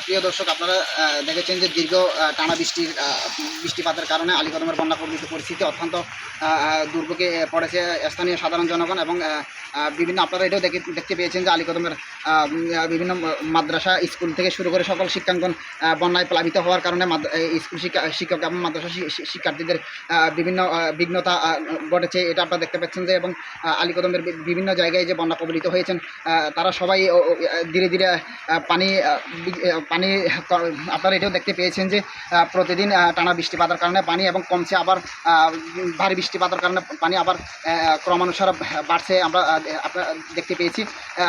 প্রিয় দর্শক, আপনারা দেখেছেন যে দীর্ঘ টানা বৃষ্টিপাতের কারণে আলীকদমের বন্যা কবলিত পরিস্থিতি অত্যন্ত দুর্ভোগে পড়েছে স্থানীয় সাধারণ জনগণ এবং বিভিন্ন আপনারা এটাও দেখতে পেয়েছেন যে আলীকদমের বিভিন্ন মাদ্রাসা স্কুল থেকে শুরু করে সকল শিক্ষাঙ্গন বন্যায় প্লাবিত হওয়ার কারণে স্কুল শিক্ষক এবং মাদ্রাসা শিক্ষার্থীদের বিভিন্ন বিঘ্নতা ঘটেছে। এটা আপনারা দেখতে পাচ্ছেন যে এবং আলীকদমের বিভিন্ন জায়গায় যে বন্যা কবলিত হয়েছেন তারা সবাই ধীরে ধীরে পানি আপনারা এটাও দেখতে পেয়েছেন যে প্রতিদিন টানা বৃষ্টিপাতের কারণে পানি এবং কমছে, আবার ভারী বৃষ্টিপাতের কারণে পানি আবার ক্রমানুসারে বাড়ছে আমরা আপনারা দেখতে পেয়েছি।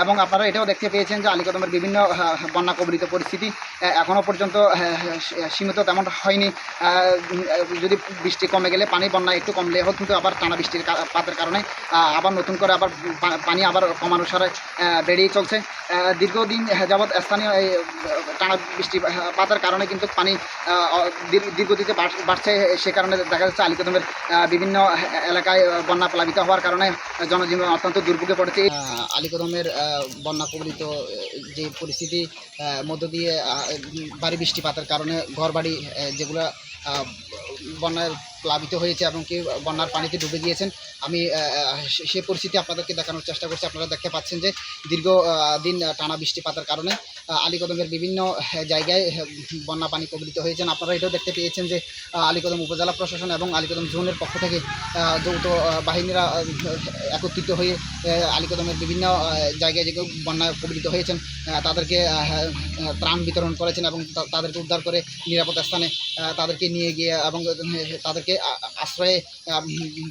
এবং আপনারা এটাও দেখতে পেয়েছেন যে আলীকদমের বিভিন্ন বন্যা কবলিত পরিস্থিতি এখনও পর্যন্ত সীমিত তেমন হয়নি। যদি বৃষ্টি কমে গেলে বন্যা একটু কমলে হোক, কিন্তু আবার টানা বৃষ্টিপাতের কারণে আবার নতুন করে আবার পানি আবার ক্রমানুসারে বেড়েই চলছে। দীর্ঘদিন যাবৎ স্থানীয় এই টানা বৃষ্টিপাতের কারণে কিন্তু পানি দীর্ঘদিতে বাড়ছে। সে কারণে দেখা যাচ্ছে আলীকদমের বিভিন্ন এলাকায় বন্যা প্লাবিত হওয়ার কারণে জনজীবন অত্যন্ত দুর্ভোগে পড়েছে। আলীকদমের বন্যা কবলিত যে পরিস্থিতি মধ্য দিয়ে ভারী বৃষ্টিপাতের কারণে ঘরবাড়ি যেগুলো বন্যায় প্লাবিত হয়েছে এবং কি বন্যার পানিতে ডুবে গিয়েছেন, আমি সে পরিস্থিতি আপনাদেরকে দেখানোর চেষ্টা করছি। আপনারা দেখতে পাচ্ছেন যে দীর্ঘ দিন টানা বৃষ্টিপাতের কারণে আলীকদমের বিভিন্ন জায়গায় বন্যা পানি কবলিত হয়েছেন। আপনারা এটাও দেখতে পেয়েছেন যে আলীকদম উপজেলা প্রশাসন এবং আলীকদম জোনের পক্ষ থেকে যৌথ বাহিনীরা একত্রিত হয়ে আলীকদমের বিভিন্ন জায়গায় যে বন্যায় কবলিত হয়েছেন তাদেরকে ত্রাণ বিতরণ করেছেন এবং তাদেরকে উদ্ধার করে নিরাপদ স্থানে তাদেরকে নিয়ে গিয়ে এবং তাদেরকে আশ্রয়ে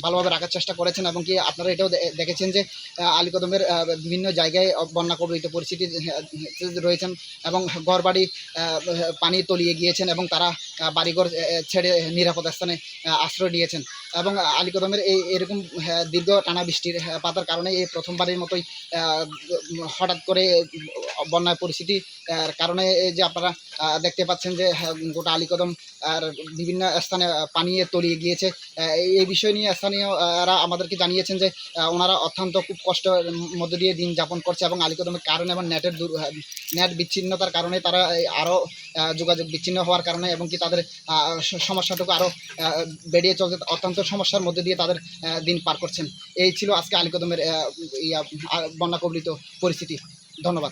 ভালোভাবে রাখার চেষ্টা করেছেন। এবং কি আপনারা এটাও দেখেছেন যে আলীকদমের বিভিন্ন জায়গায় বন্যা কবলিত পরিস্থিতি রয়েছেন এবং ঘরবাড়ি পানি তলিয়ে গিয়েছেন এবং তারা বাড়িঘর ছেড়ে নিরাপদ স্থানে আশ্রয় নিয়েছেন। এবং আলীকদমের এরকম দীর্ঘ টানা বৃষ্টির পাতার কারণে এই প্রথমবারের মতোই হঠাৎ করে বন্যার পরিস্থিতি কারণে যে আপনারা দেখতে পাচ্ছেন যে গোটা আলীকদম আর বিভিন্ন স্থানে পানি তলিয়ে গিয়েছে। এই বিষয় নিয়ে স্থানীয়রা আমাদেরকে জানিয়েছেন যে ওনারা অত্যন্ত খুব কষ্টের মধ্য দিয়ে দিন যাপন করছে এবং আলীকদমের কারণে এবং নেট বিচ্ছিন্নতার কারণে তারা আরও যোগাযোগ বিচ্ছিন্ন হওয়ার কারণে এবং কি তাদের সমস্যাটুকু আরও বেড়িয়ে চলছে, অত্যন্ত সমস্যার মধ্যে দিয়ে তাদের দিন পার করছেন। এই ছিল আজকে আলীকদমের বন্যা কবলিত পরিস্থিতি। ধন্যবাদ।